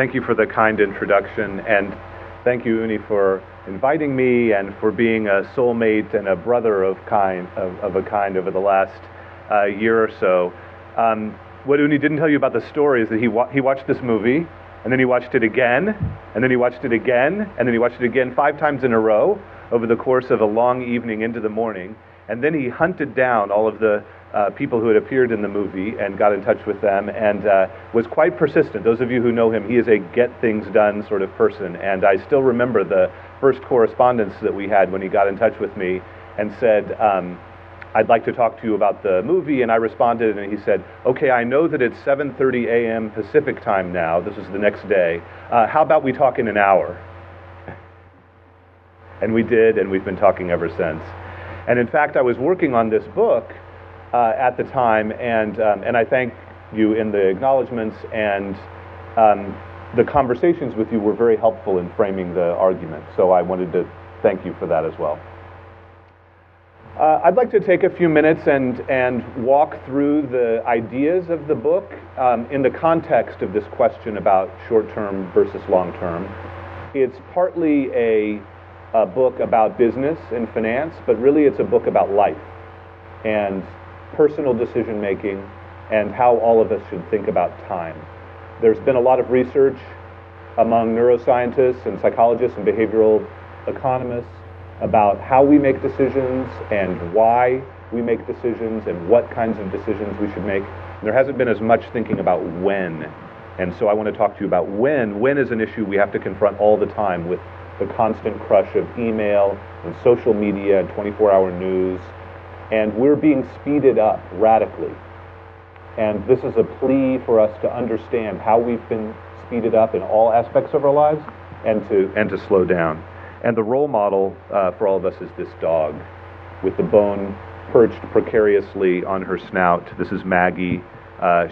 Thank you for the kind introduction, and thank you, Uni, for inviting me and for being a soulmate and a brother of a kind over the last year or so. What Uni didn't tell you about the story is that he watched this movie, and then he watched it again, and then he watched it again, and then he watched it again 5 times in a row over the course of a long evening into the morning, and then he hunted down all of the people who had appeared in the movie and got in touch with them, and was quite persistent. Those of you who know him, he is a get things done sort of person, and I still remember the first correspondence that we had when he got in touch with me and said, I'd like to talk to you about the movie, and I responded, and he said, okay, I know that it's 7:30 a.m. Pacific time now. This is the next day. How about we talk in an hour? And we did, and we've been talking ever since. And in fact, I was working on this book at the time, and I thank you in the acknowledgments, and the conversations with you were very helpful in framing the argument. So I wanted to thank you for that as well. I'd like to take a few minutes and walk through the ideas of the book in the context of this question about short-term versus long-term. It's partly a book about business and finance, but really it's a book about life and personal decision-making and how all of us should think about time. There's been a lot of research among neuroscientists and psychologists and behavioral economists about how we make decisions and why we make decisions and what kinds of decisions we should make. And there hasn't been as much thinking about when. And so I want to talk to you about when. When is an issue we have to confront all the time with the constant crush of email and social media and 24-hour news. And we're being speeded up radically. And this is a plea for us to understand how we've been speeded up in all aspects of our lives and to slow down. And the role model for all of us is this dog with the bone perched precariously on her snout. This is Maggie,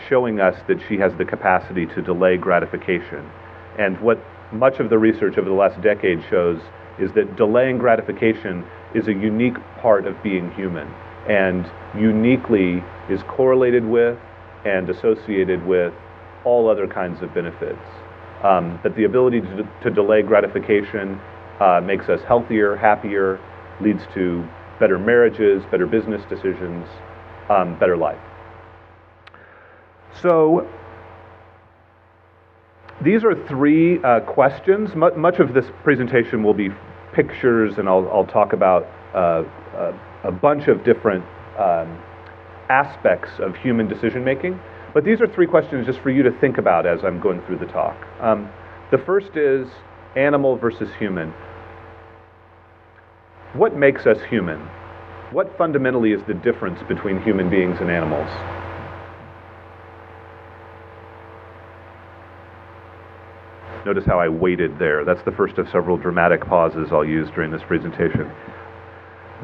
showing us that she has the capacity to delay gratification. And what much of the research over the last decade shows is that delaying gratification is a unique part of being human, and uniquely is correlated with and associated with all other kinds of benefits. That the ability to delay gratification makes us healthier, happier, leads to better marriages, better business decisions, better life. So these are 3 questions. Much of this presentation will be pictures, and I'll talk about a bunch of different aspects of human decision making. But these are 3 questions just for you to think about as I'm going through the talk. The first is animal versus human. What makes us human? What fundamentally is the difference between human beings and animals? Notice how I waited there. That's the first of several dramatic pauses I'll use during this presentation.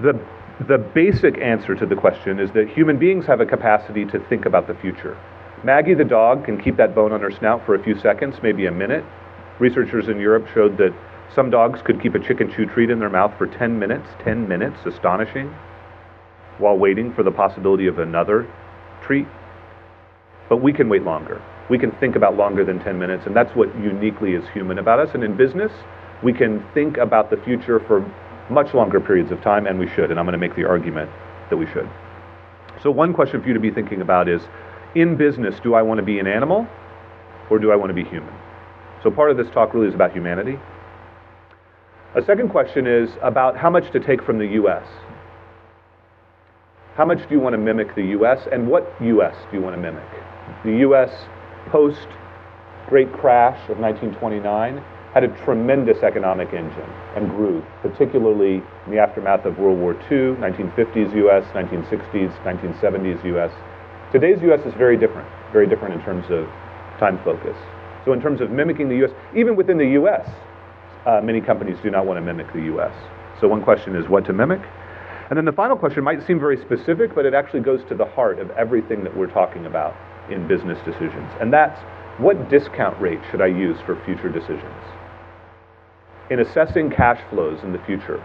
The basic answer to the question is that human beings have a capacity to think about the future. Maggie the dog can keep that bone on her snout for a few seconds, maybe a minute. Researchers in Europe showed that some dogs could keep a chicken chew treat in their mouth for 10 minutes. 10 minutes, astonishing, while waiting for the possibility of another treat. But we can wait longer. We can think about longer than 10 minutes, and that's what uniquely is human about us. And in business, we can think about the future for much longer periods of time, and we should. And I'm going to make the argument that we should. So one question for you to be thinking about is, in business, do I want to be an animal or do I want to be human? So part of this talk really is about humanity. A second question is about how much to take from the U.S. How much do you want to mimic the U.S., and what U.S. do you want to mimic? The U.S. post-Great Crash of 1929 had a tremendous economic engine and grew, particularly in the aftermath of World War II, 1950s U.S., 1960s, 1970s U.S. Today's U.S. is very different in terms of time focus. So in terms of mimicking the U.S., even within the U.S., many companies do not want to mimic the U.S. So one question is what to mimic. And then the final question might seem very specific, but it actually goes to the heart of everything that we're talking about in business decisions. And that's, what discount rate should I use for future decisions? In assessing cash flows in the future,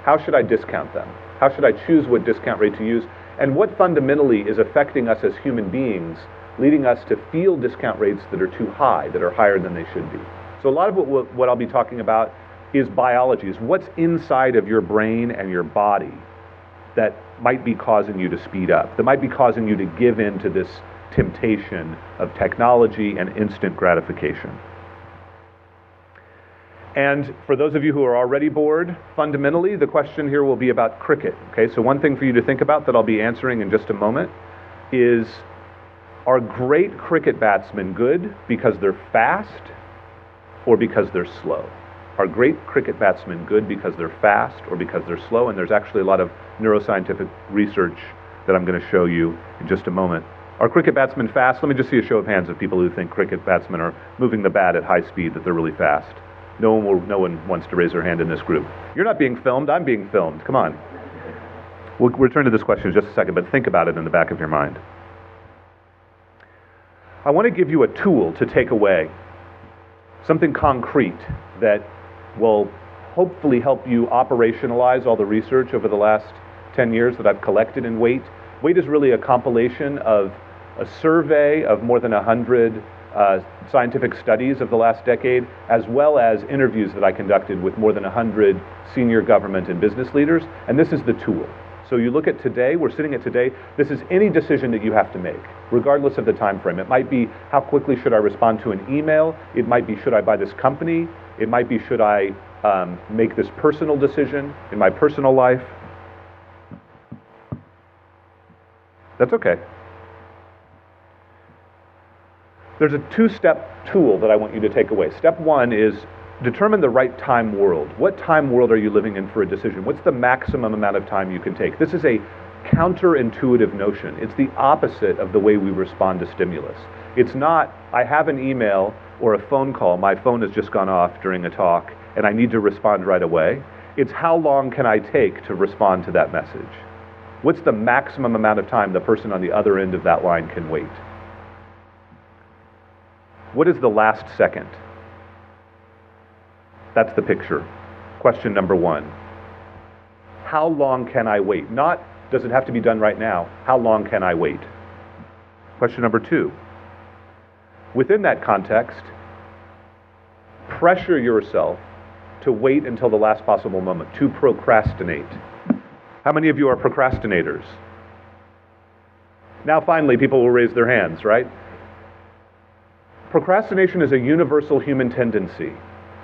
how should I discount them? How should I choose what discount rate to use? And what fundamentally is affecting us as human beings leading us to feel discount rates that are too high, that are higher than they should be. So a lot of what I'll be talking about is biology, is what's inside of your brain and your body that might be causing you to speed up, that might be causing you to give in to this temptation of technology and instant gratification. And for those of you who are already bored, fundamentally, the question here will be about cricket. Okay, so one thing for you to think about that I'll be answering in just a moment is, are great cricket batsmen good because they're fast or because they're slow? Are great cricket batsmen good because they're fast or because they're slow? And there's actually a lot of neuroscientific research that I'm going to show you in just a moment. Are cricket batsmen fast? Let me just see a show of hands of people who think cricket batsmen are moving the bat at high speed, that they're really fast. No one wants to raise their hand in this group. You're not being filmed, I'm being filmed. Come on. We'll return to this question in just a second, but think about it in the back of your mind. I want to give you a tool to take away, something concrete that will hopefully help you operationalize all the research over the last 10 years that I've collected in weight. Weight is really a compilation of a survey of more than 100 scientific studies of the last decade, as well as interviews that I conducted with more than 100 senior government and business leaders, and this is the tool. So you look at today, we're sitting at today, this is any decision that you have to make, regardless of the time frame. It might be, how quickly should I respond to an email? It might be, should I buy this company? It might be, should I make this personal decision in my personal life? That's okay. There's a two-step tool that I want you to take away. Step one is determine the right time world. What time world are you living in for a decision? What's the maximum amount of time you can take? This is a counterintuitive notion. It's the opposite of the way we respond to stimulus. It's not, I have an email or a phone call, my phone has just gone off during a talk, and I need to respond right away. It's how long can I take to respond to that message? What's the maximum amount of time the person on the other end of that line can wait? What is the last second? That's the picture. Question number one. How long can I wait? Not, does it have to be done right now? How long can I wait? Question number two. Within that context, pressure yourself to wait until the last possible moment, to procrastinate. How many of you are procrastinators? Now finally, people will raise their hands, right? Procrastination is a universal human tendency,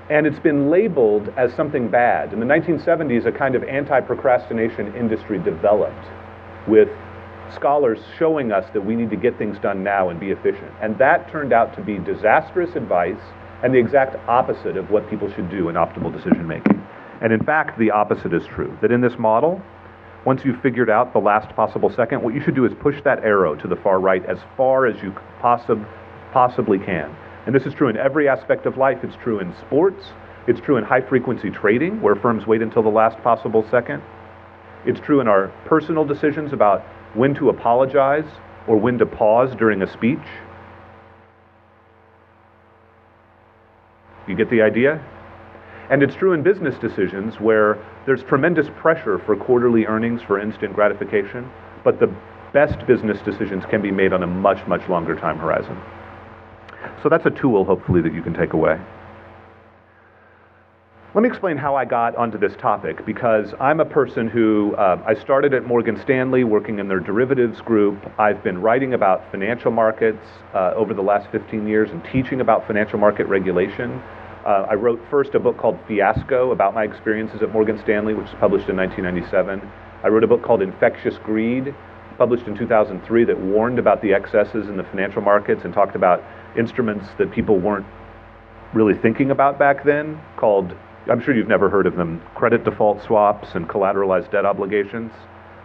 and it's been labeled as something bad. In the 1970s, a kind of anti-procrastination industry developed with scholars showing us that we need to get things done now and be efficient. And that turned out to be disastrous advice and the exact opposite of what people should do in optimal decision making. And in fact, the opposite is true, that in this model, once you've figured out the last possible second, what you should do is push that arrow to the far right as far as you possibly can. And this is true in every aspect of life. It's true in sports. It's true in high-frequency trading, where firms wait until the last possible second. It's true in our personal decisions about when to apologize or when to pause during a speech. You get the idea? And it's true in business decisions where there's tremendous pressure for quarterly earnings for instant gratification, but the best business decisions can be made on a much, much longer time horizon. So that's a tool, hopefully, that you can take away. Let me explain how I got onto this topic, because I'm a person who, I started at Morgan Stanley working in their derivatives group. I've been writing about financial markets over the last 15 years and teaching about financial market regulation. I wrote first a book called Fiasco about my experiences at Morgan Stanley, which was published in 1997. I wrote a book called Infectious Greed, published in 2003, that warned about the excesses in the financial markets and talked about instruments that people weren't really thinking about back then, called, I'm sure you've never heard of them, credit default swaps and collateralized debt obligations.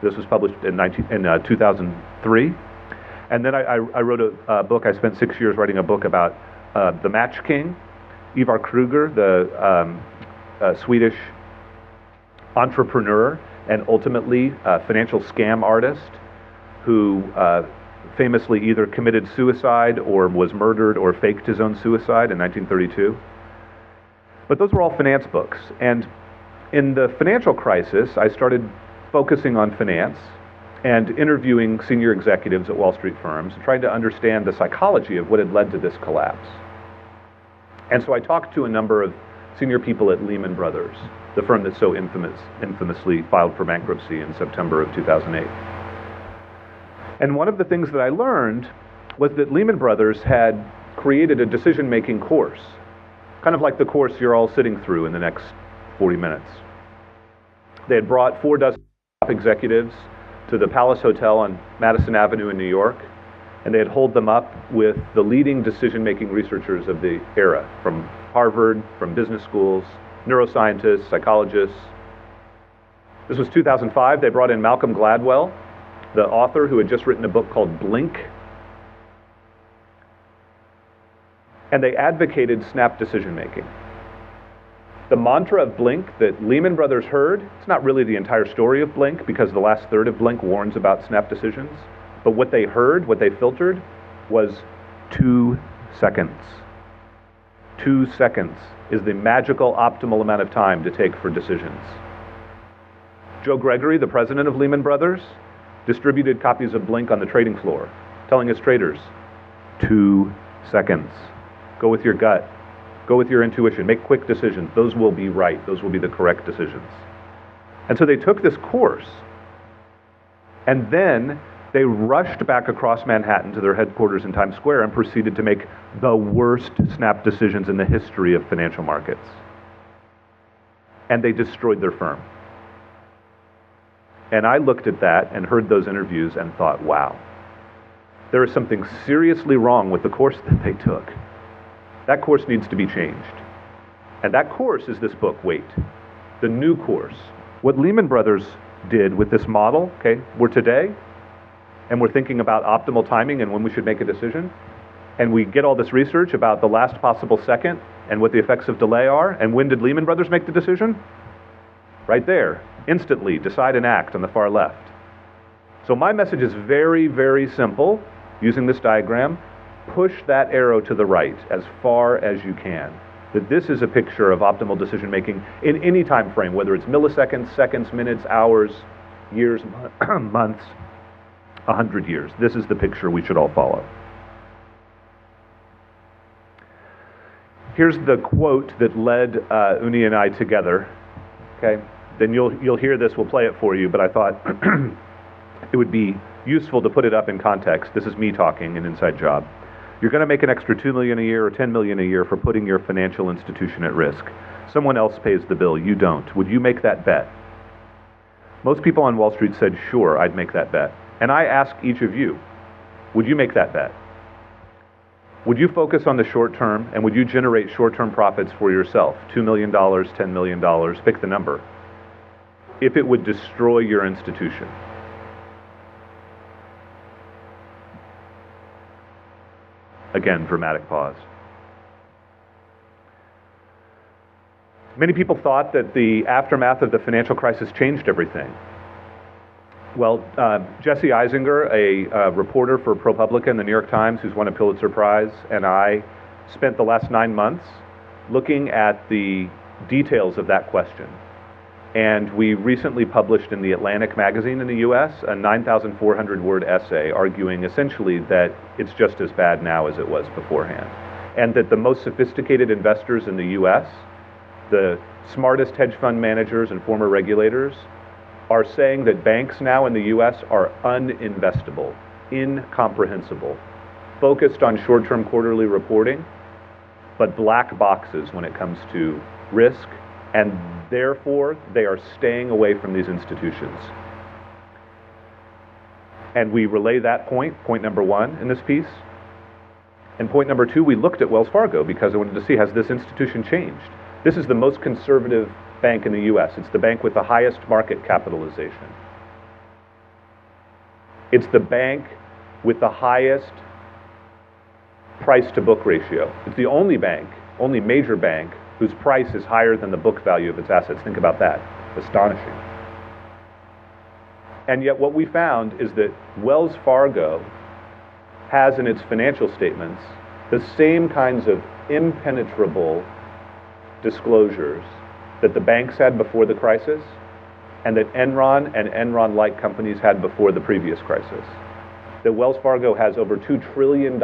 This was published in 2003. And then I wrote a book, I spent 6 years writing a book about the Match King, Ivar Kruger, the Swedish entrepreneur and ultimately financial scam artist who famously either committed suicide or was murdered or faked his own suicide in 1932. But those were all finance books. And in the financial crisis, I started focusing on finance. and interviewing senior executives at Wall Street firms, trying to understand the psychology of what had led to this collapse. And so I talked to a number of senior people at Lehman Brothers, the firm that so infamously filed for bankruptcy in September of 2008. And one of the things that I learned was that Lehman Brothers had created a decision-making course, kind of like the course you're all sitting through in the next 40 minutes. They had brought 4 dozen top executives to the Palace Hotel on Madison Avenue in New York, and they had holed them up with the leading decision-making researchers of the era, from Harvard, from business schools, neuroscientists, psychologists. This was 2005. They brought in Malcolm Gladwell, the author who had just written a book called Blink, and they advocated snap decision-making. The mantra of Blink that Lehman Brothers heard, it's not really the entire story of Blink because the last third of Blink warns about snap decisions, but what they heard, what they filtered, was 2 seconds. 2 seconds is the magical optimal amount of time to take for decisions. Joe Gregory, the president of Lehman Brothers, distributed copies of Blink on the trading floor, telling his traders, 2 seconds. Go with your gut. Go with your intuition. Make quick decisions. Those will be right. Those will be the correct decisions. And so they took this course, and then they rushed back across Manhattan to their headquarters in Times Square and proceeded to make the worst snap decisions in the history of financial markets. And they destroyed their firm. And I looked at that and heard those interviews and thought, wow, there is something seriously wrong with the course that they took. That course needs to be changed. And that course is this book, Wait, the new course. What Lehman Brothers did with this model, okay, we're today, and we're thinking about optimal timing and when we should make a decision, and we get all this research about the last possible second and what the effects of delay are, and when did Lehman Brothers make the decision? Right there, instantly, decide and act on the far left. So my message is very, very simple, using this diagram. Push that arrow to the right as far as you can. That this is a picture of optimal decision making in any time frame, whether it's milliseconds, seconds, minutes, hours, years, months, 100 years. This is the picture we should all follow. Here's the quote that led Uni and I together. Okay, then you'll hear this. We'll play it for you. But I thought it would be useful to put it up in context. This is me talking, an inside job. You're going to make an extra $2 million a year or $10 million a year for putting your financial institution at risk. Someone else pays the bill. You don't. Would you make that bet? Most people on Wall Street said, sure, I'd make that bet. And I ask each of you, would you make that bet? Would you focus on the short term, and would you generate short-term profits for yourself? $2 million, $10 million, pick the number. If it would destroy your institution. Again, dramatic pause. Many people thought that the aftermath of the financial crisis changed everything. Well, Jesse Eisinger, a reporter for ProPublica in the New York Times, who's won a Pulitzer Prize, and I spent the last 9 months looking at the details of that question. And we recently published in the Atlantic magazine in the US a 9,400-word essay arguing essentially that it's just as bad now as it was beforehand. And that the most sophisticated investors in the US, the smartest hedge fund managers and former regulators, are saying that banks now in the US are uninvestable, incomprehensible, focused on short-term quarterly reporting, but black boxes when it comes to risk, and therefore they are staying away from these institutions. And we relay that point number 1 in this piece. And point number 2, we looked at Wells Fargo because I wanted to see, has this institution changed? This is the most conservative bank in the US. It's the bank with the highest market capitalization. It's the bank with the highest price to book ratio. It's the only bank, only major bank, whose price is higher than the book value of its assets. Think about that. Astonishing. And yet what we found is that Wells Fargo has in its financial statements the same kinds of impenetrable disclosures that the banks had before the crisis, and that Enron and Enron-like companies had before the previous crisis. That Wells Fargo has over $2 trillion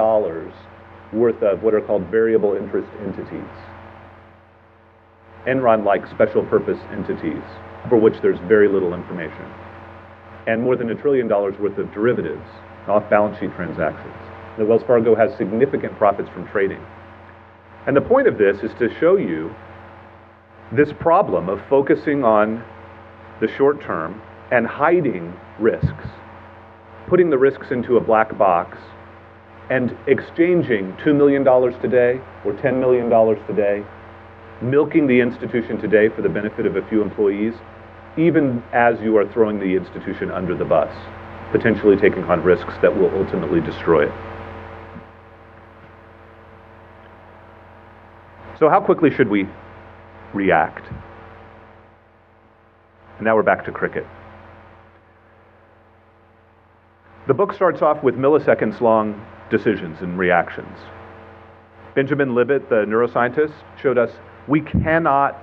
worth of what are called variable interest entities. Enron-like special purpose entities for which there's very little information. And more than $1 trillion worth of derivatives, off-balance sheet transactions. That Wells Fargo has significant profits from trading. And the point of this is to show you this problem of focusing on the short term and hiding risks, putting the risks into a black box and exchanging $2 million today or $10 million today, milking the institution today for the benefit of a few employees, even as you are throwing the institution under the bus, potentially taking on risks that will ultimately destroy it. So how quickly should we react? And now we're back to cricket. The book starts off with milliseconds long decisions and reactions. Benjamin Libet, the neuroscientist, showed us we cannot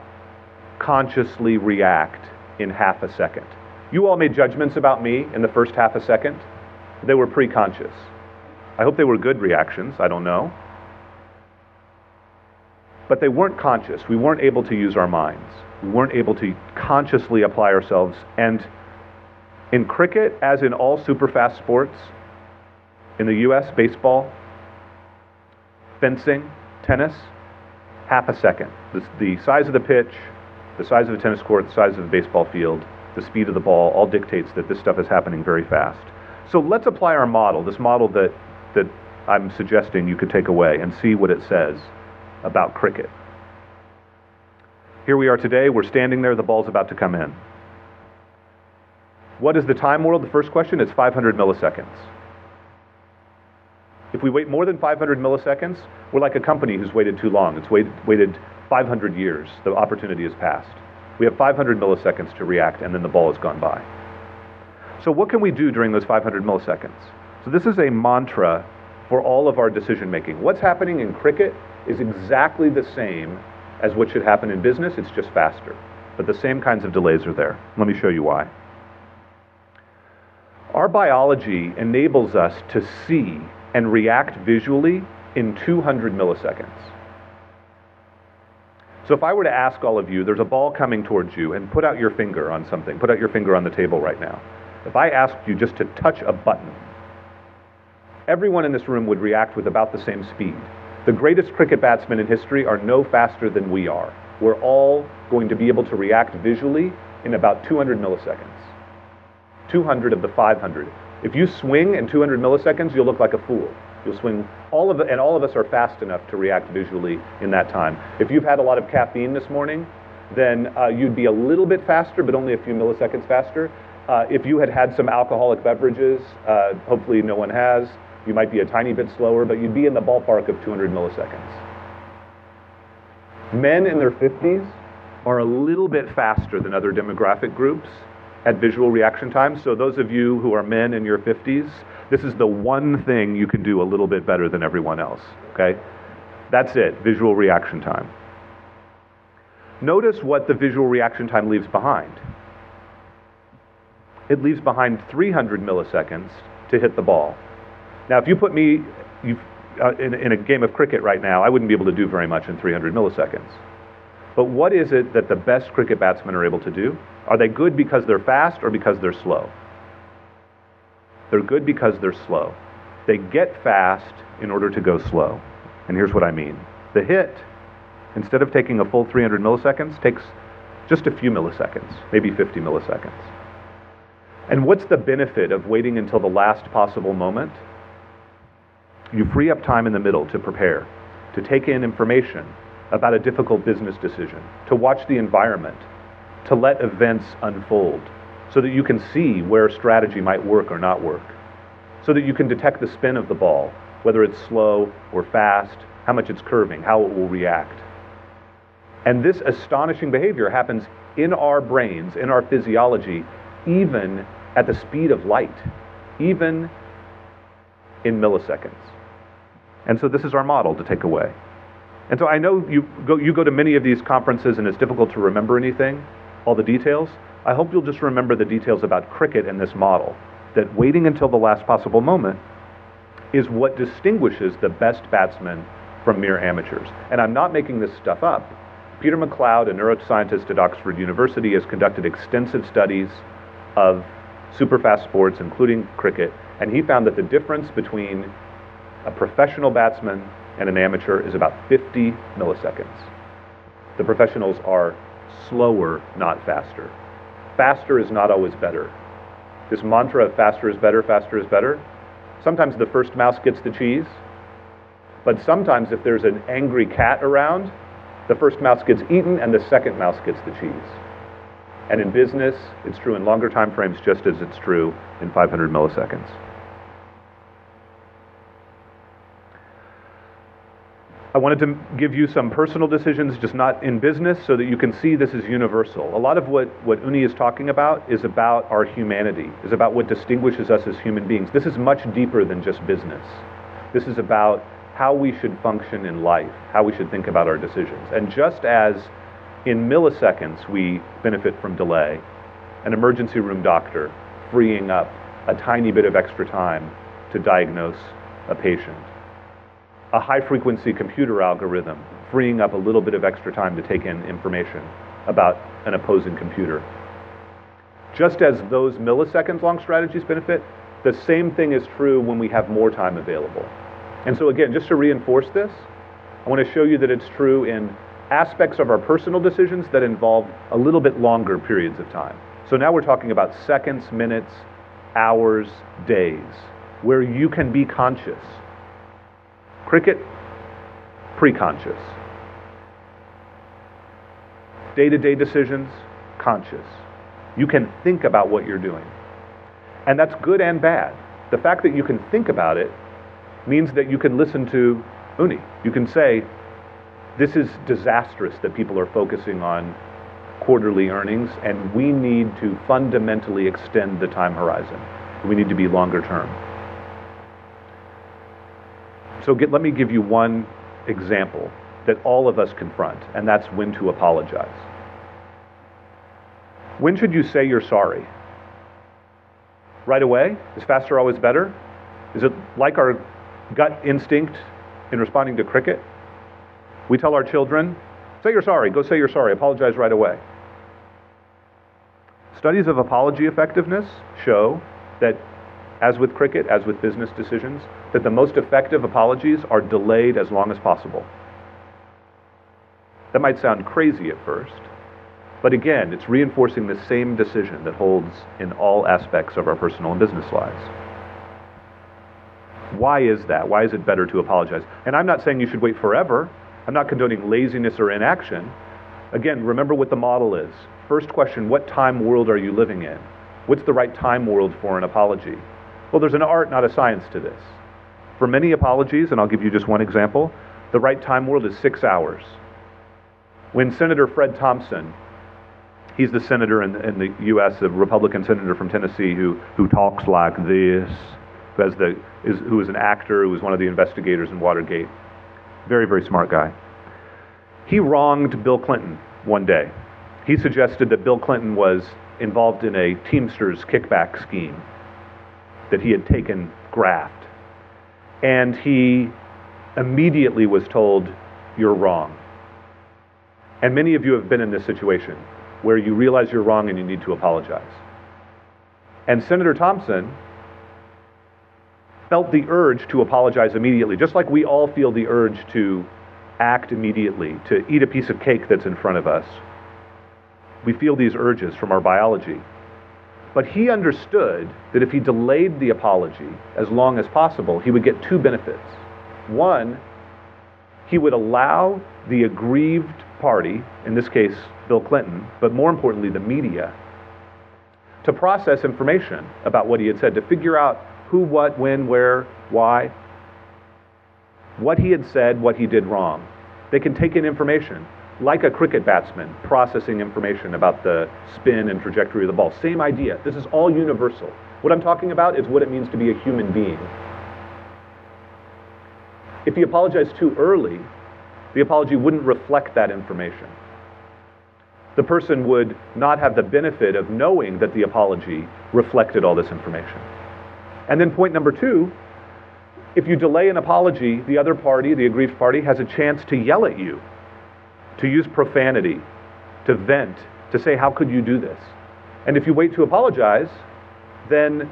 consciously react in half a second. You all made judgments about me in the first half a second. They were pre-conscious. I hope they were good reactions, I don't know. But they weren't conscious. We weren't able to use our minds. We weren't able to consciously apply ourselves. And in cricket, as in all super fast sports, in the US, baseball, fencing, tennis, half a second. The size of the pitch, the size of the tennis court, the size of the baseball field, the speed of the ball, all dictates that this stuff is happening very fast. So let's apply our model, this model that I'm suggesting you could take away and see what it says about cricket. Here we are today, we're standing there, the ball's about to come in. What is the time world? The first question, it's 500 milliseconds. If we wait more than 500 milliseconds, we're like a company who's waited too long. It's waited 500 years. The opportunity has passed. We have 500 milliseconds to react, and then the ball has gone by. So what can we do during those 500 milliseconds? So this is a mantra for all of our decision making. What's happening in cricket is exactly the same as what should happen in business. It's just faster. But the same kinds of delays are there. Let me show you why. Our biology enables us to see and react visually in 200 milliseconds. So if I were to ask all of you, there's a ball coming towards you, and put out your finger on something. Put out your finger on the table right now. If I asked you just to touch a button, everyone in this room would react with about the same speed. The greatest cricket batsmen in history are no faster than we are. We're all going to be able to react visually in about 200 milliseconds. 200 of the 500. If you swing in 200 milliseconds, you'll look like a fool. You'll swing, all of us are fast enough to react visually in that time. If you've had a lot of caffeine this morning, then you'd be a little bit faster, but only a few milliseconds faster. If you had some alcoholic beverages, hopefully no one has, you might be a tiny bit slower, but you'd be in the ballpark of 200 milliseconds. Men in their 50s are a little bit faster than other demographic groups at visual reaction time. So those of you who are men in your 50s, this is the one thing you can do a little bit better than everyone else, okay? That's it, visual reaction time. Notice what the visual reaction time leaves behind. It leaves behind 300 milliseconds to hit the ball. Now, if you put me in a game of cricket right now, I wouldn't be able to do very much in 300 milliseconds. But what is it that the best cricket batsmen are able to do? Are they good because they're fast or because they're slow? They're good because they're slow. They get fast in order to go slow. And here's what I mean. The hit, instead of taking a full 300 milliseconds, takes just a few milliseconds, maybe 50 milliseconds. And what's the benefit of waiting until the last possible moment? You free up time in the middle to prepare, to take in information about a difficult business decision, to watch the environment, to let events unfold, so that you can see where strategy might work or not work, so that you can detect the spin of the ball, whether it's slow or fast, how much it's curving, how it will react. And this astonishing behavior happens in our brains, in our physiology, even at the speed of light, even in milliseconds. And so this is our model to take away. And so I know you go to many of these conferences and it's difficult to remember anything. all the details, I hope you'll just remember the details about cricket in this model, that waiting until the last possible moment is what distinguishes the best batsmen from mere amateurs. And I'm not making this stuff up. Peter McLeod, a neuroscientist at Oxford University, has conducted extensive studies of superfast sports, including cricket, and he found that the difference between a professional batsman and an amateur is about 50 milliseconds. The professionals are slower, not faster. Faster is not always better. This mantra of faster is better, faster is better. Sometimes the first mouse gets the cheese, but sometimes if there's an angry cat around, the first mouse gets eaten and the second mouse gets the cheese. And in business, it's true in longer time frames just as it's true in 500 milliseconds. I wanted to give you some personal decisions, just not in business, so that you can see this is universal. A lot of what Uni is talking about is about our humanity, is about what distinguishes us as human beings. This is much deeper than just business. This is about how we should function in life, how we should think about our decisions. And just as in milliseconds we benefit from delay, an emergency room doctor freeing up a tiny bit of extra time to diagnose a patient, a high-frequency computer algorithm freeing up a little bit of extra time to take in information about an opposing computer. Just as those millisecond-long strategies benefit, the same thing is true when we have more time available. And so again, just to reinforce this, I want to show you that it's true in aspects of our personal decisions that involve a little bit longer periods of time. So now we're talking about seconds, minutes, hours, days, where you can be conscious. Cricket, pre-conscious. Day-to-day decisions, conscious. You can think about what you're doing. And that's good and bad. The fact that you can think about it means that you can listen to Uni. You can say, this is disastrous that people are focusing on quarterly earnings, and we need to fundamentally extend the time horizon. We need to be longer term. So let me give you one example that all of us confront, and that's when to apologize. When should you say you're sorry? Right away? Is faster always better? Is it like our gut instinct in responding to cricket? We tell our children, say you're sorry, go say you're sorry, apologize right away. Studies of apology effectiveness show that, as with cricket, as with business decisions, that the most effective apologies are delayed as long as possible. That might sound crazy at first, but again, it's reinforcing the same decision that holds in all aspects of our personal and business lives. Why is that? Why is it better to apologize? And I'm not saying you should wait forever. I'm not condoning laziness or inaction. Again, remember what the model is. First question, what time world are you living in? What's the right time world for an apology? Well, there's an art, not a science to this. For many apologies, and I'll give you just one example, the right time world is 6 hours. When Senator Fred Thompson, he's the senator in the U.S., a Republican senator from Tennessee who talks like this, who is an actor, who was one of the investigators in Watergate. Very, very smart guy. He wronged Bill Clinton one day. He suggested that Bill Clinton was involved in a Teamsters kickback scheme, that he had taken graft. And he immediately was told, you're wrong. And many of you have been in this situation where you realize you're wrong and you need to apologize. And Senator Thompson felt the urge to apologize immediately, just like we all feel the urge to act immediately, to eat a piece of cake that's in front of us. We feel these urges from our biology. But he understood that if he delayed the apology as long as possible, he would get two benefits. One, he would allow the aggrieved party, in this case Bill Clinton, but more importantly the media, to process information about what he had said, to figure out who, what, when, where, why, what he had said, what he did wrong. They can take in information, like a cricket batsman processing information about the spin and trajectory of the ball. Same idea. This is all universal. What I'm talking about is what it means to be a human being. If he apologized too early, the apology wouldn't reflect that information. the person would not have the benefit of knowing that the apology reflected all this information. And then point number two, if you delay an apology, the other party, the aggrieved party, has a chance to yell at you, to use profanity, to vent, to say, how could you do this? And if you wait to apologize, then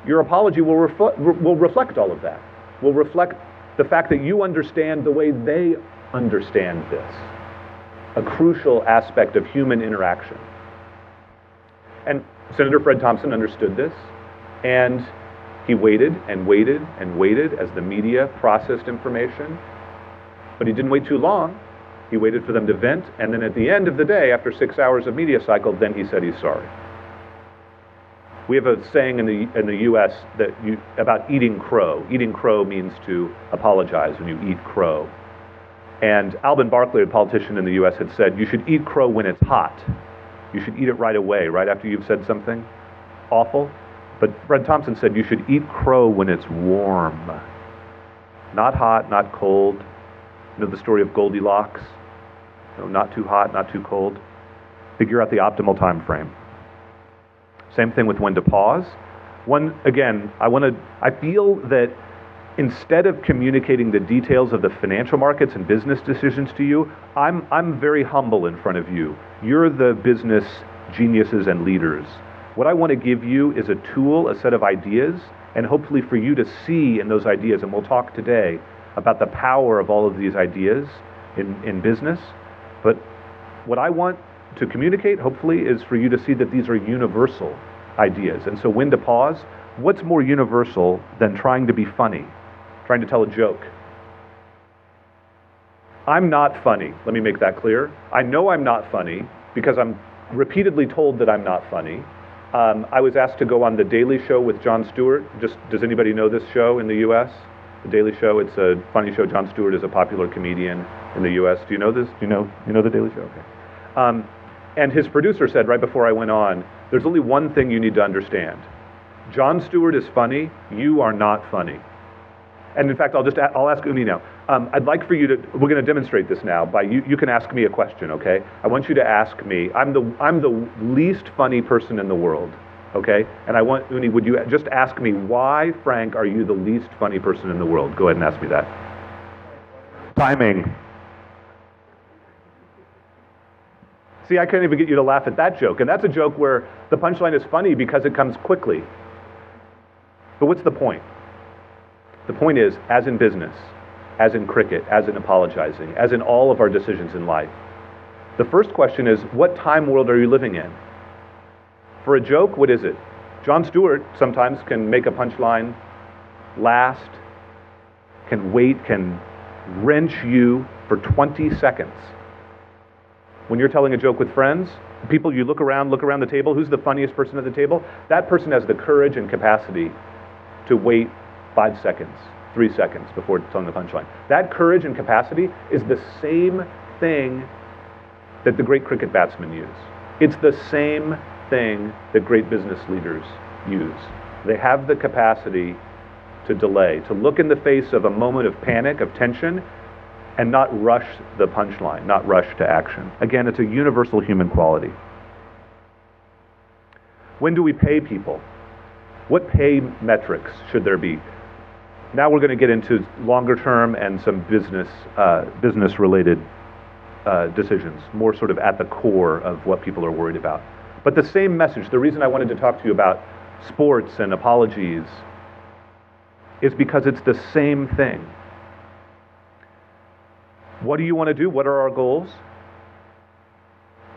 your apology will reflect all of that, will reflect the fact that you understand the way they understand this, a crucial aspect of human interaction. And Senator Fred Thompson understood this, and he waited and waited and waited as the media processed information, but he didn't wait too long. He waited for them to vent, and then at the end of the day, after 6 hours of media cycle, then he said he's sorry. We have a saying in the U.S. about eating crow. Eating crow means to apologize when you eat crow. And Alvin Barkley, a politician in the U.S., had said, you should eat crow when it's hot. You should eat it right away, right after you've said something awful. But Fred Thompson said you should eat crow when it's warm. Not hot, not cold. You know the story of Goldilocks? You know, not too hot, not too cold. Figure out the optimal time frame. Same thing with when to pause. I feel that instead of communicating the details of the financial markets and business decisions to you, I'm very humble in front of you. You're the business geniuses and leaders. What I want to give you is a tool, a set of ideas, and hopefully for you to see in those ideas, and we'll talk today about the power of all of these ideas in business. But what I want to communicate, hopefully, is for you to see that these are universal ideas. And so when to pause, what's more universal than trying to be funny, trying to tell a joke? I'm not funny. Let me make that clear. I know I'm not funny because I'm repeatedly told that I'm not funny. I was asked to go on The Daily Show with Jon Stewart. Does anybody know this show in the U.S.? The Daily Show, it's a funny show. Jon Stewart is a popular comedian in the U.S. Do you know this? Do you know The Daily Show? Okay. And his producer said right before I went on, there's only one thing you need to understand. Jon Stewart is funny. You are not funny. And in fact, I'll ask Uni now. I'd like for you to, we're going to demonstrate this now by you can ask me a question, okay? I want you to ask me, I'm the least funny person in the world, okay? And I want, Uni, would you just ask me, why, Frank, are you the least funny person in the world? Go ahead and ask me that. Timing. See, I couldn't even get you to laugh at that joke. And that's a joke where the punchline is funny because it comes quickly. But what's the point? The point is, as in business, as in cricket, as in apologizing, as in all of our decisions in life, the first question is, what time world are you living in? For a joke, what is it? Jon Stewart sometimes can make a punchline last, can wait, can wrench you for 20 seconds. When you're telling a joke with friends, people, you look around the table, who's the funniest person at the table? That person has the courage and capacity to wait 5 seconds, 3 seconds before telling the punchline. That courage and capacity is the same thing that the great cricket batsmen use. It's the same thing that great business leaders use. They have the capacity to delay, to look in the face of a moment of panic, of tension, and not rush the punchline, not rush to action. Again, it's a universal human quality. When do we pay people? What pay metrics should there be? Now we're going to get into longer term and some business-related decisions, more sort of at the core of what people are worried about. But the same message, the reason I wanted to talk to you about sports and apologies is because it's the same thing. What do you want to do? What are our goals?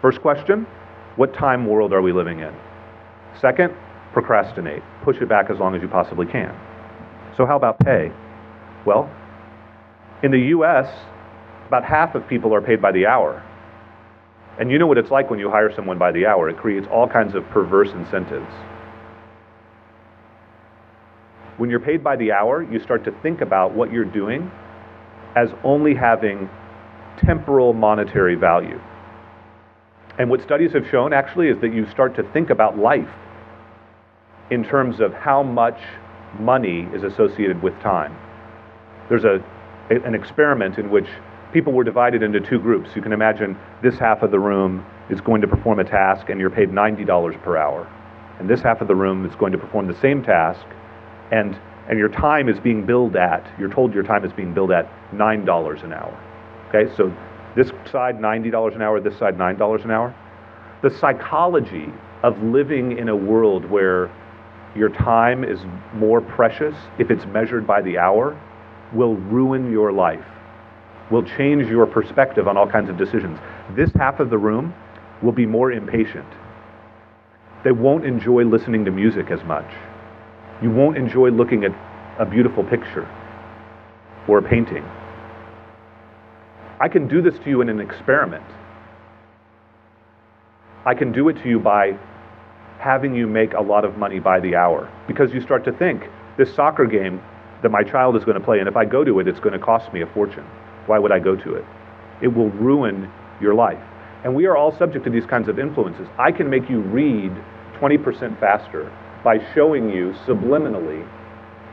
First question, what time world are we living in? Second, procrastinate. Push it back as long as you possibly can. So how about pay? Well, in the U.S., about half of people are paid by the hour. And you know what it's like when you hire someone by the hour. It creates all kinds of perverse incentives. When you're paid by the hour, you start to think about what you're doing as only having temporal monetary value. And what studies have shown actually is that you start to think about life in terms of how much money is associated with time. There's an experiment in which people were divided into two groups. You can imagine this half of the room is going to perform a task and you're paid $90 per hour. And this half of the room is going to perform the same task and your time is being billed at, you're told your time is being billed at $9 an hour. Okay, so this side $90 an hour, this side $9 an hour. The psychology of living in a world where your time is more precious if it's measured by the hour will ruin your life, will change your perspective on all kinds of decisions. This half of the room will be more impatient. They won't enjoy listening to music as much. You won't enjoy looking at a beautiful picture or a painting. I can do this to you in an experiment. I can do it to you by having you make a lot of money by the hour, because you start to think, this soccer game that my child is going to play, and if I go to it, it's going to cost me a fortune. Why would I go to it? It will ruin your life. And we are all subject to these kinds of influences. I can make you read 20% faster by showing you subliminally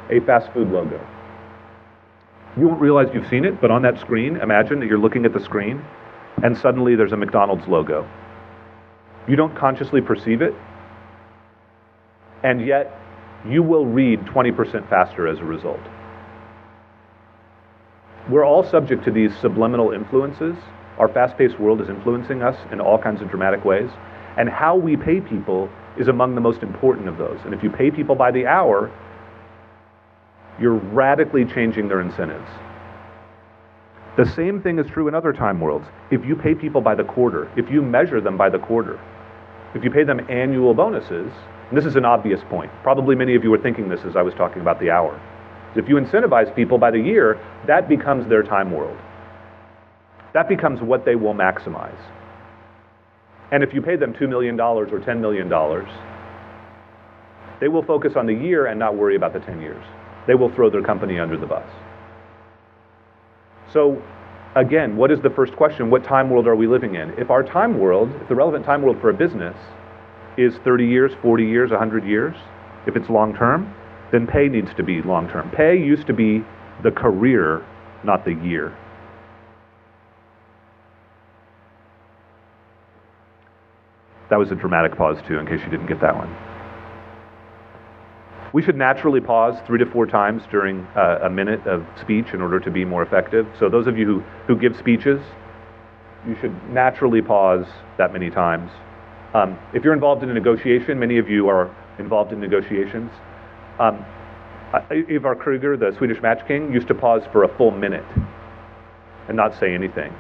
a fast food logo. You won't realize you've seen it, but on that screen, imagine that you're looking at the screen, and suddenly there's a McDonald's logo. You don't consciously perceive it, and yet you will read 20% faster as a result. We're all subject to these subliminal influences. Our fast-paced world is influencing us in all kinds of dramatic ways, and how we pay people is among the most important of those. And if you pay people by the hour, you're radically changing their incentives. The same thing is true in other time worlds. If you pay people by the quarter, if you measure them by the quarter, if you pay them annual bonuses, and this is an obvious point, probably many of you were thinking this as I was talking about the hour. If you incentivize people by the year, that becomes their time world. That becomes what they will maximize. And if you pay them $2 million or $10 million, they will focus on the year and not worry about the 10 years. They will throw their company under the bus. So again, what is the first question? What time world are we living in? If our time world, if the relevant time world for a business is 30 years, 40 years, 100 years, if it's long term, then pay needs to be long term. Pay used to be the career, not the year. That was a dramatic pause too, in case you didn't get that one. We should naturally pause 3 to 4 times during a minute of speech in order to be more effective. So those of you who give speeches, you should naturally pause that many times. If you're involved in a negotiation, many of you are involved in negotiations. Ivar Kruger, the Swedish Match King, used to pause for a full minute and not say anything.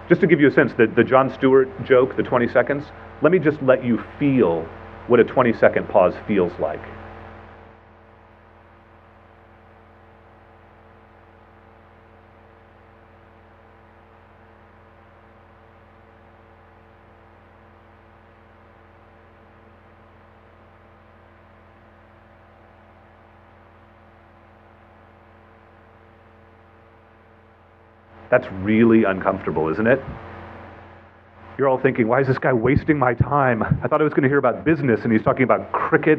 Just to give you a sense, the Jon Stewart joke, the 20 seconds, let me just let you feel what a 20-second pause feels like. That's really uncomfortable, isn't it? You're all thinking, why is this guy wasting my time? I thought I was going to hear about business, and he's talking about cricket,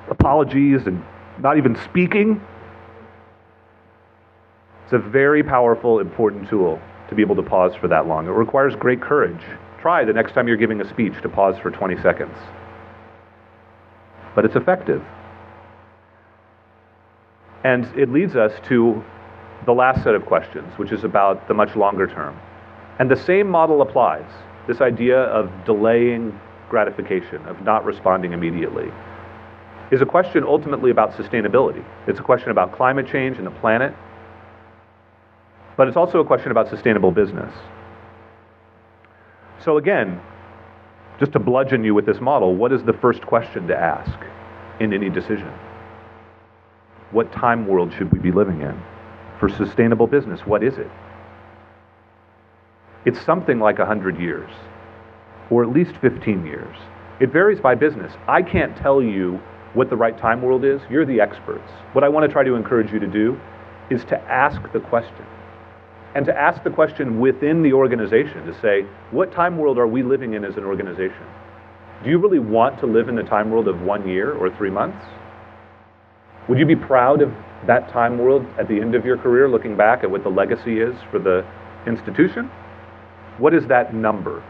apologies, and not even speaking. It's a very powerful, important tool to be able to pause for that long. It requires great courage. Try the next time you're giving a speech to pause for 20 seconds. But it's effective. And it leads us to the last set of questions, which is about the much longer term. And the same model applies. This idea of delaying gratification, of not responding immediately, is a question ultimately about sustainability. It's a question about climate change and the planet, but it's also a question about sustainable business. So again, just to bludgeon you with this model, what is the first question to ask in any decision? What time world should we be living in? For sustainable business, what is it? It's something like 100 years, or at least 15 years. It varies by business. I can't tell you what the right time world is. You're the experts. What I want to try to encourage you to do is to ask the question. And to ask the question within the organization, to say, what time world are we living in as an organization? Do you really want to live in the time world of 1 year or 3 months? Would you be proud of that time world at the end of your career, looking back at what the legacy is for the institution? What is that number?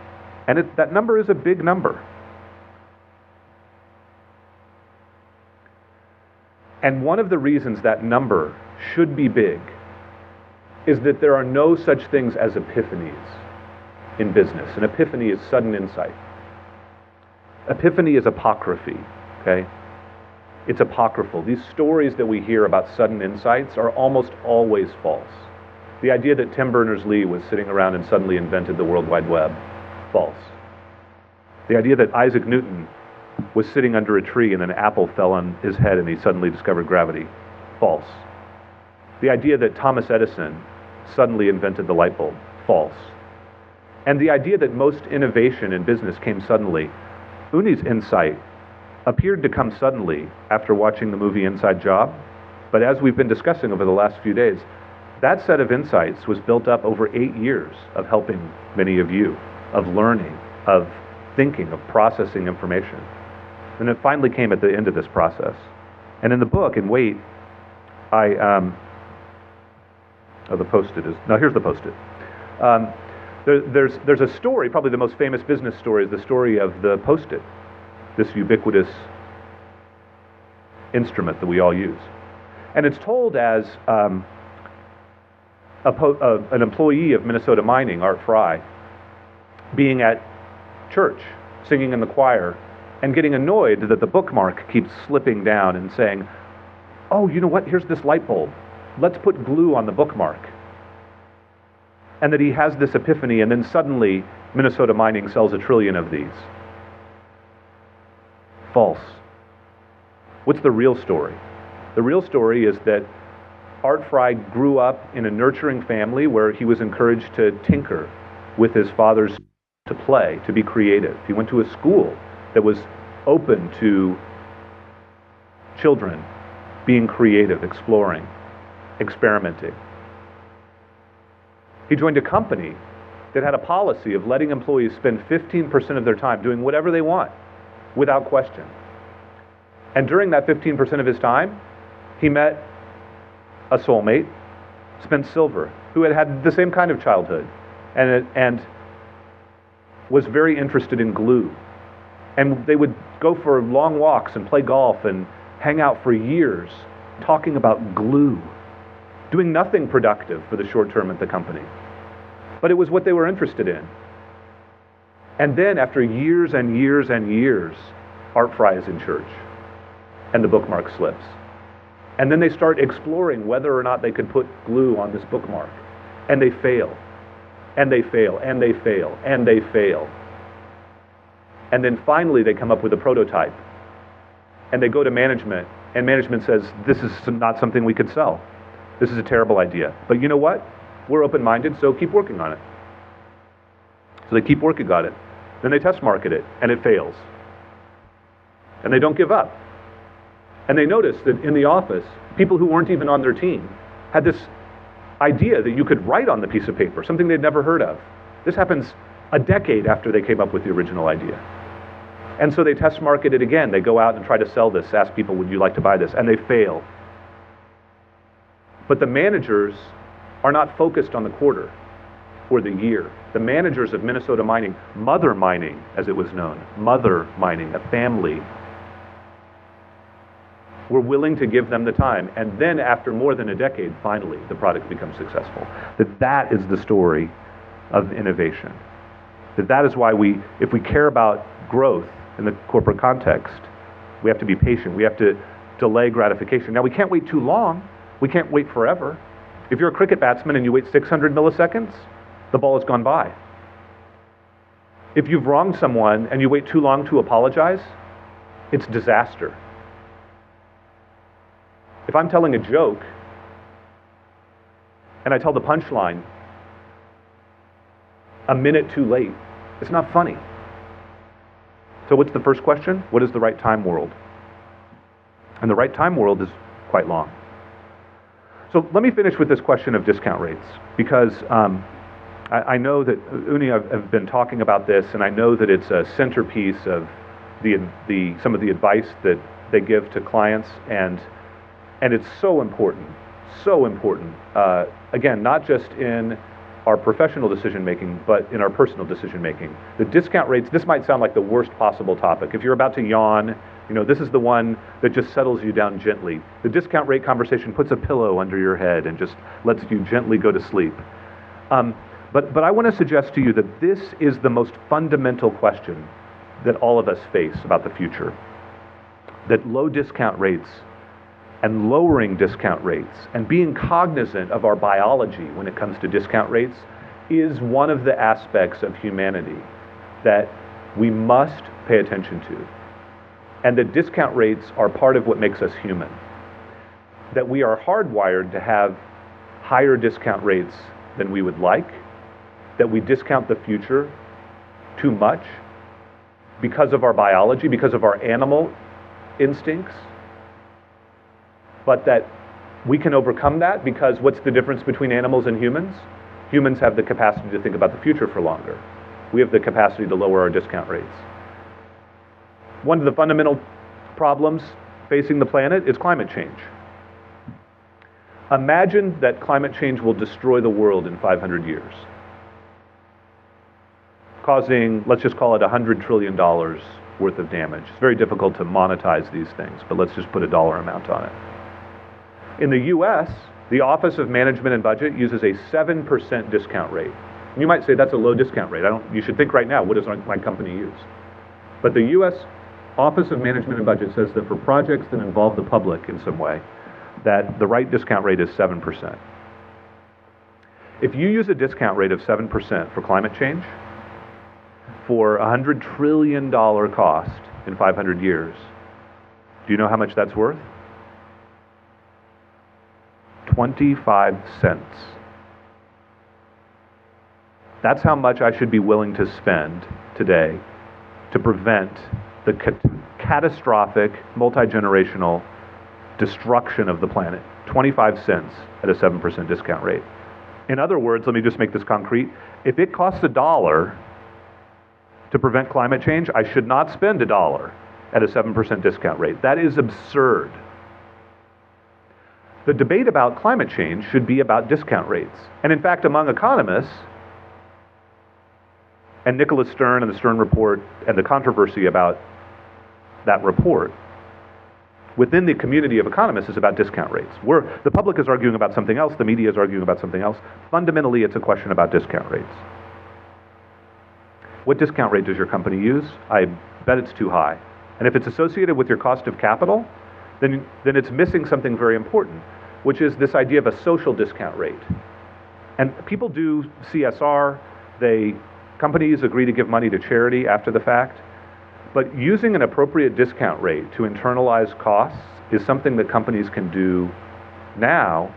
And that number is a big number. And one of the reasons that number should be big is that there are no such things as epiphanies in business. An epiphany is sudden insight. Epiphany is apocryphy, okay? It's apocryphal. These stories that we hear about sudden insights are almost always false. The idea that Tim Berners-Lee was sitting around and suddenly invented the World Wide Web, false. The idea that Isaac Newton was sitting under a tree and an apple fell on his head and he suddenly discovered gravity, false. The idea that Thomas Edison suddenly invented the light bulb, false. And the idea that most innovation in business came suddenly, Uni's insight appeared to come suddenly after watching the movie Inside Job, but as we've been discussing over the last few days, that set of insights was built up over 8 years of helping many of you, of learning, of thinking, of processing information. And it finally came at the end of this process. And in the book, in Wait, the Post-it is, no, here's the Post-it. There's a story, probably the most famous business story is the story of the Post-it, this ubiquitous instrument that we all use. And it's told as an employee of Minnesota Mining, Art Fry, being at church, singing in the choir, and getting annoyed that the bookmark keeps slipping down and saying, oh, you know what, here's this light bulb. Let's put glue on the bookmark. And that he has this epiphany, and then suddenly Minnesota Mining sells 1 trillion of these. False. What's the real story? The real story is that Art Fry grew up in a nurturing family where he was encouraged to tinker with his father's, to play, to be creative. He went to a school that was open to children being creative, exploring, experimenting. He joined a company that had a policy of letting employees spend 15% of their time doing whatever they want, without question. And during that 15% of his time, he met a soulmate, Spence Silver, who had had the same kind of childhood and was very interested in glue. And they would go for long walks and play golf and hang out for years talking about glue, doing nothing productive for the short term at the company. But it was what they were interested in. And then after years and years and years, Art Fry is in church, and the bookmark slips. And then they start exploring whether or not they could put glue on this bookmark. And they fail. And they fail. And they fail. And they fail. And then finally they come up with a prototype. And they go to management, and management says, this is not something we could sell. This is a terrible idea. But you know what? We're open-minded, so keep working on it. So they keep working on it. Then they test market it, and it fails. And they don't give up. And they notice that in the office, people who weren't even on their team had this idea that you could write on the piece of paper, something they'd never heard of. This happens a decade after they came up with the original idea. And so they test market it again. They go out and try to sell this, ask people, would you like to buy this? And they fail. But the managers are not focused on the quarter or the year. The managers of Minnesota Mining, Mother Mining as it was known, Mother Mining, a family, were willing to give them the time. And then after more than a decade, finally, the product becomes successful. That is the story of innovation. That is why if we care about growth in the corporate context, we have to be patient. We have to delay gratification. Now, we can't wait too long. We can't wait forever. If you're a cricket batsman and you wait 600 milliseconds, the ball has gone by. If you've wronged someone and you wait too long to apologize, it's disaster. If I'm telling a joke and I tell the punchline a minute too late, it's not funny. So what's the first question? What is the right time world? And the right time world is quite long. So let me finish with this question of discount rates, because I know that Uni have been talking about this, and I know that it's a centerpiece of some of the advice that they give to clients. And And it's so important, so important. Again, not just in our professional decision making, but in our personal decision making. The discount rates, this might sound like the worst possible topic. If you're about to yawn, this is the one that just settles you down gently. The discount rate conversation puts a pillow under your head and just lets you gently go to sleep. But I want to suggest to you that this is the most fundamental question that all of us face about the future. That low discount rates and lowering discount rates and being cognizant of our biology when it comes to discount rates is one of the aspects of humanity that we must pay attention to. And that discount rates are part of what makes us human. That we are hardwired to have higher discount rates than we would like, that we discount the future too much because of our biology, because of our animal instincts, but that we can overcome that because what's the difference between animals and humans? Humans have the capacity to think about the future for longer. We have the capacity to lower our discount rates. One of the fundamental problems facing the planet is climate change. Imagine that climate change will destroy the world in 500 years, causing, let's just call it $100 trillion worth of damage. It's very difficult to monetize these things, but let's just put a dollar amount on it. In the US, the Office of Management and Budget uses a 7% discount rate. You might say that's a low discount rate. You should think right now, what does my company use? But the US Office of Management and Budget says that for projects that involve the public in some way, that the right discount rate is 7%. If you use a discount rate of 7% for climate change, for a $100 trillion cost in 500 years, do you know how much that's worth? 25 cents. That's how much I should be willing to spend today to prevent the catastrophic, multi-generational destruction of the planet. 25 cents at a 7% discount rate. In other words, let me just make this concrete. If it costs $1 to prevent climate change, I should not spend $1 at a 7% discount rate. That is absurd. The debate about climate change should be about discount rates. And in fact, among economists, and Nicholas Stern and the Stern Report and the controversy about that report, within the community of economists is about discount rates. The public is arguing about something else, the media is arguing about something else. Fundamentally, it's a question about discount rates. What discount rate does your company use? I bet it's too high. And if it's associated with your cost of capital, then it's missing something very important, which is this idea of a social discount rate. And people do CSR, companies agree to give money to charity after the fact, but using an appropriate discount rate to internalize costs is something that companies can do now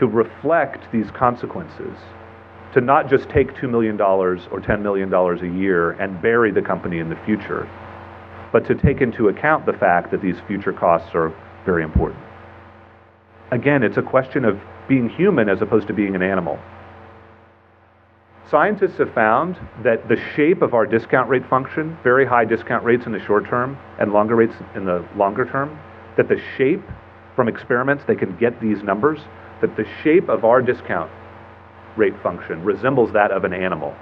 to reflect these consequences, to not just take $2 million or $10 million a year and bury the company in the future, but to take into account the fact that these future costs are very important. Again, it's a question of being human as opposed to being an animal. Scientists have found that the shape of our discount rate function, very high discount rates in the short term and longer rates in the longer term, that the shape, from experiments they can get these numbers, that the shape of our discount rate function resembles that of an animal.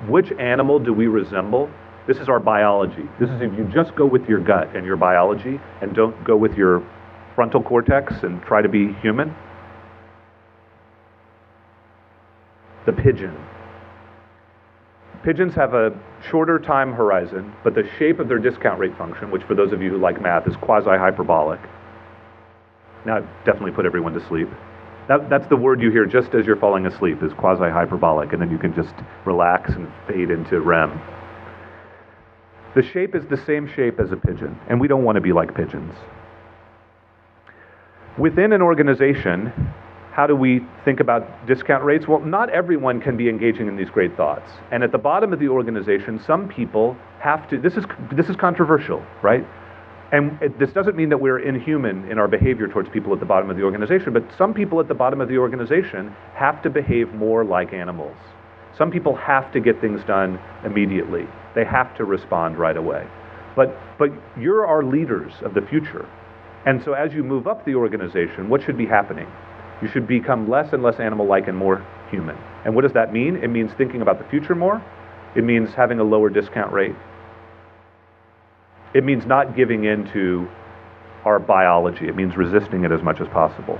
Which animal do we resemble? This is our biology. This is if you just go with your gut and your biology and don't go with your frontal cortex and try to be human. The pigeon. Pigeons have a shorter time horizon, but the shape of their discount rate function, which for those of you who like math is quasi-hyperbolic. Now I've definitely put everyone to sleep. That's the word you hear just as you're falling asleep, is quasi-hyperbolic, and then you can just relax and fade into REM. The shape is the same shape as a pigeon, and we don't want to be like pigeons. Within an organization, how do we think about discount rates? Well, not everyone can be engaging in these great thoughts. And at the bottom of the organization, some people have to, this is controversial, right? And this doesn't mean that we're inhuman in our behavior towards people at the bottom of the organization, but some people at the bottom of the organization have to behave more like animals. Some people have to get things done immediately. They have to respond right away. But you're our leaders of the future. And so as you move up the organization, what should be happening? You should become less and less animal-like and more human. And what does that mean? It means thinking about the future more. It means having a lower discount rate. It means not giving in to our biology. It means resisting it as much as possible.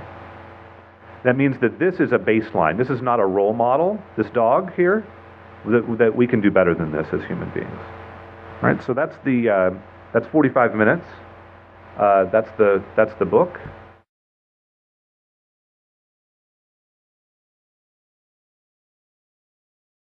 That means that this is a baseline. This is not a role model, this dog here, that we can do better than this as human beings. All right, so that's 45 minutes. That's the book.